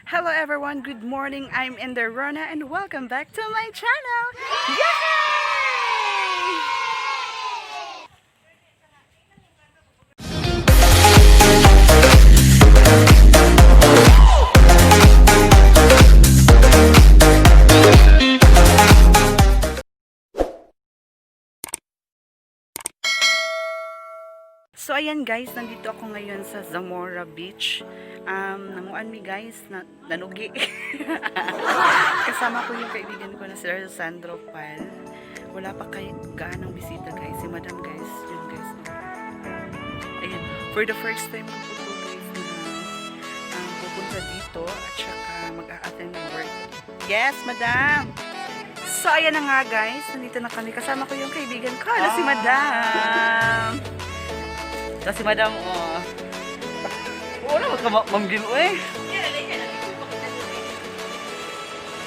Hello everyone, good morning. I'm Ender Rona and welcome back to my channel. Yay! So ayan guys, nandito ako ngayon sa Zamora Beach. Nanguan mi guys, nanugi. Kasama ko yung kaibigan ko na si Sandro Pal. Wala pa kay gaanong bisita guys. Si Madam guys, yun guys. Ayan, for the first time ko po guys na pupunta dito at saka mag-a-attend ng work. Yes, Madam! So ayan na nga guys, nandito na kami. Kasama ko yung kaibigan ko na si Madam. Kasi Madam, wala magkamamgin eh.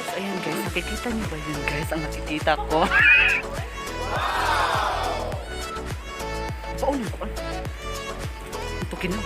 So, ayan guys, nakikita niyo ba yun guys? Ang nakikita ko. Paunin ko. Ito kino.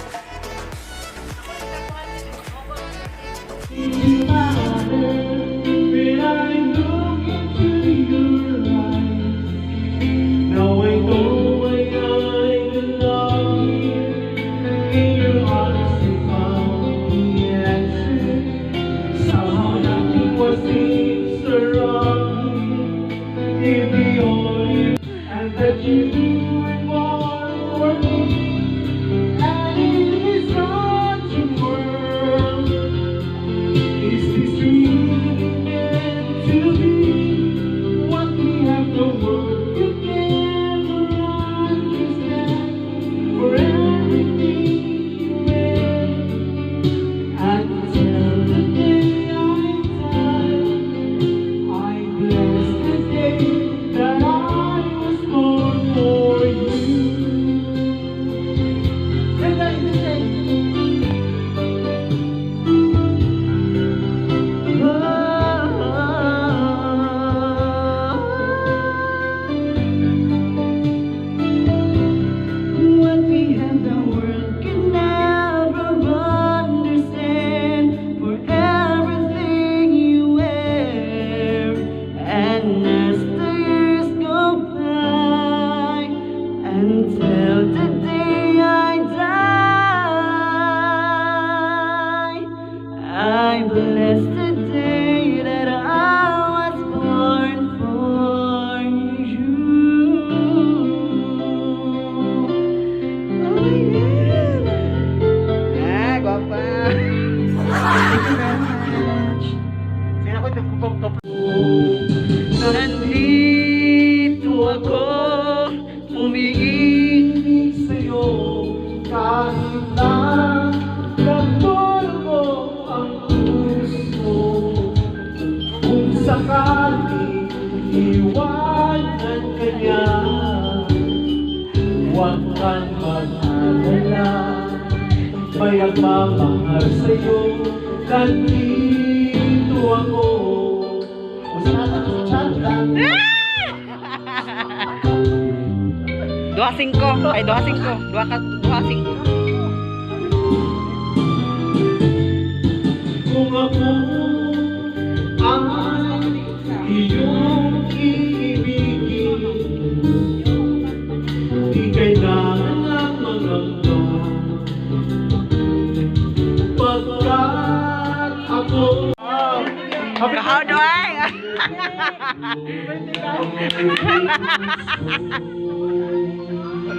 Nandito ako, umiibig sa'yo, kahit na nagpulgo ang puso. Kung sakaling iwanan ka niya, huwag kang mag-alala, may agmamahal sa'yo, nandito ako. 2-5 ay 2-5 2-5 kung ako ang iyong iibigin, di kailangan lang maganggang, pagkat ako how do I?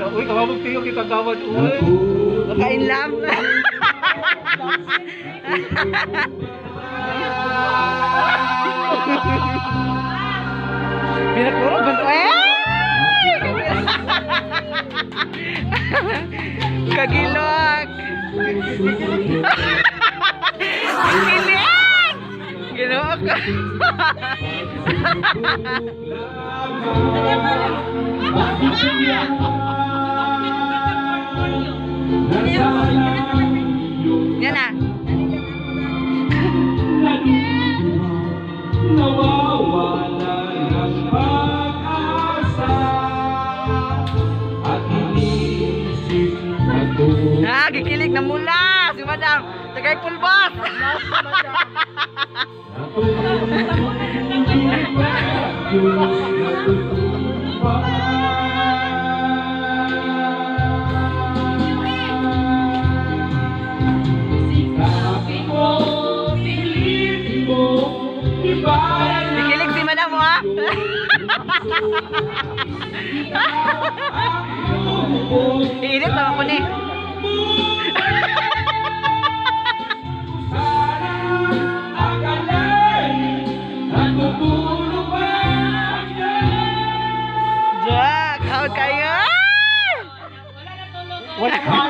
Uy, kamamag kayo kita gawad. Uy, makain lang. Pinagpuro ba? Kagilok. Kilig. Ginawa ka. Yan na. nawawala ng pag-asa at inisip na to. Gikilig na mula si Madam. Tagay pulbos. Iinit naman ko ni. Jack, how kayo? Wala ka na.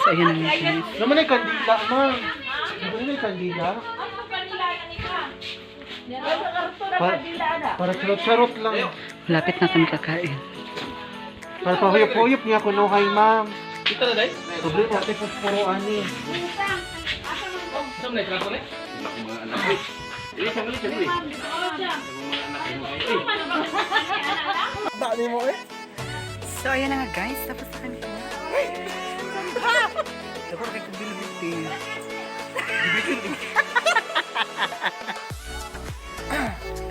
So, ayun na nga guys. Naman ay kandila, ma. Naman ay kandila. Para charot-charot lang. Malapit na kami kakain. Para pahuyop-huyop niya kuno kay ma'am. Kita na dai? Sobre natin po puro ani. Sama na trato na? Mga anak ko. Sangli. Bali mo eh. So, ayan na nga guys. Tapos na kami. Dapat kayo kubilibiti.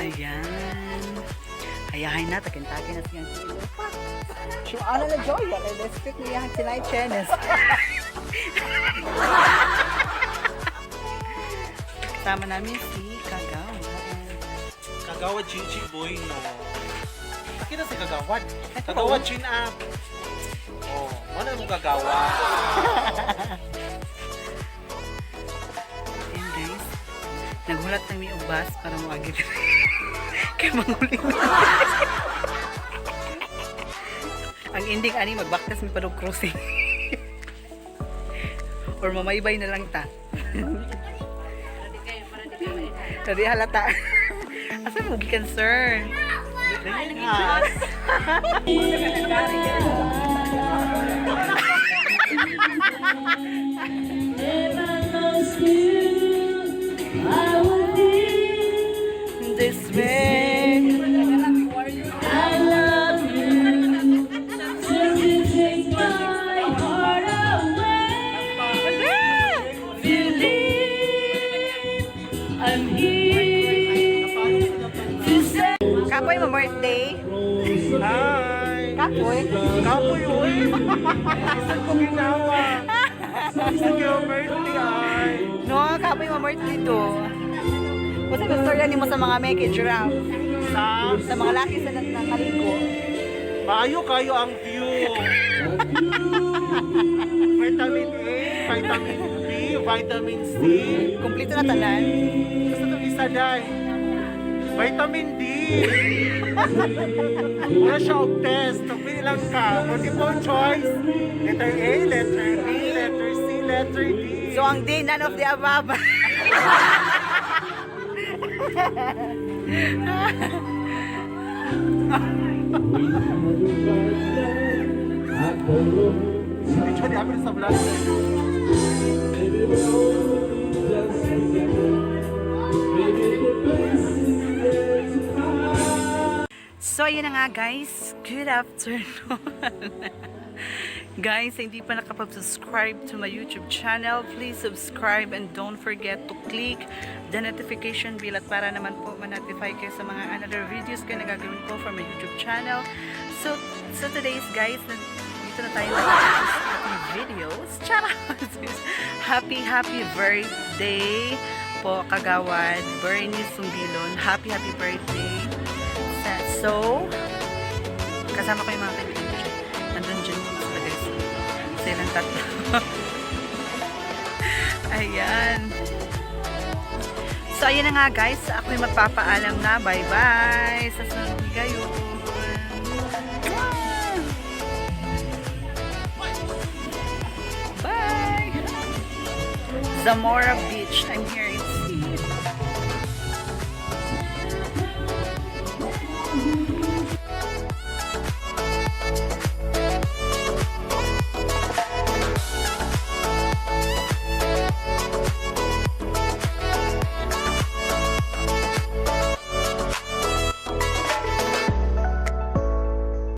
Ayan. Hayahay na. Takin-takin na siya. Siya ano na Joy. Let's pick niya sila yung chenes. Kasama namin si Kagawa. Kagawad Chichi boy no. Kita si Kagawad. Kagawad chin up. Oh, mana mo kagawad? Ayan guys. Naghulat ng may ubas para maagit. Kaya mangulit. Ang ending ani magbaktas mi padog crossing. Or mamaybay na lang ta. Tadi halata. Asa mo gikan sir? This way. I love you. Since you take my heart away, believe I'm here to say. Kapoy mo birthday. Hi. Kapoy. Kapoy oy. Isa ko ginawa. Isa ko birthday ay. No, kapoy mo birthday to. Kasi gusto yan mo sa mga mekage rap. Sa mga laki sa nakaligo. Maayo kayo ang view. Vitamin A, vitamin B, vitamin C. Kumpleto na tanan. Gusto itong isa dahil. Vitamin D. Wala siya og test. Pagpili lang ka. Multiple choice. Letter A, letter B, letter C, letter D. So ang day, none of the above. Medyo di amin sa vlog. So, yun na nga guys. Good afternoon. Guys, hindi pa nakapag-subscribe to my YouTube channel, please subscribe and don't forget to click the notification bell at para naman po ma-notify kayo sa mga another videos kayo na gagawin ko for my YouTube channel. So today's guys, dito na tayo sa videos. Charot! Happy birthday po Kagawad Bernie Sumbilon. Happy birthday. So, kasama ko yung mga kaibigan ko. Nandun dyan sila guys. Silang tatlo. Ayan. So, ayan na nga guys. Ako'y magpapaalam na. Bye-bye. Sa sunod kayo. Bye! Zamora Beach.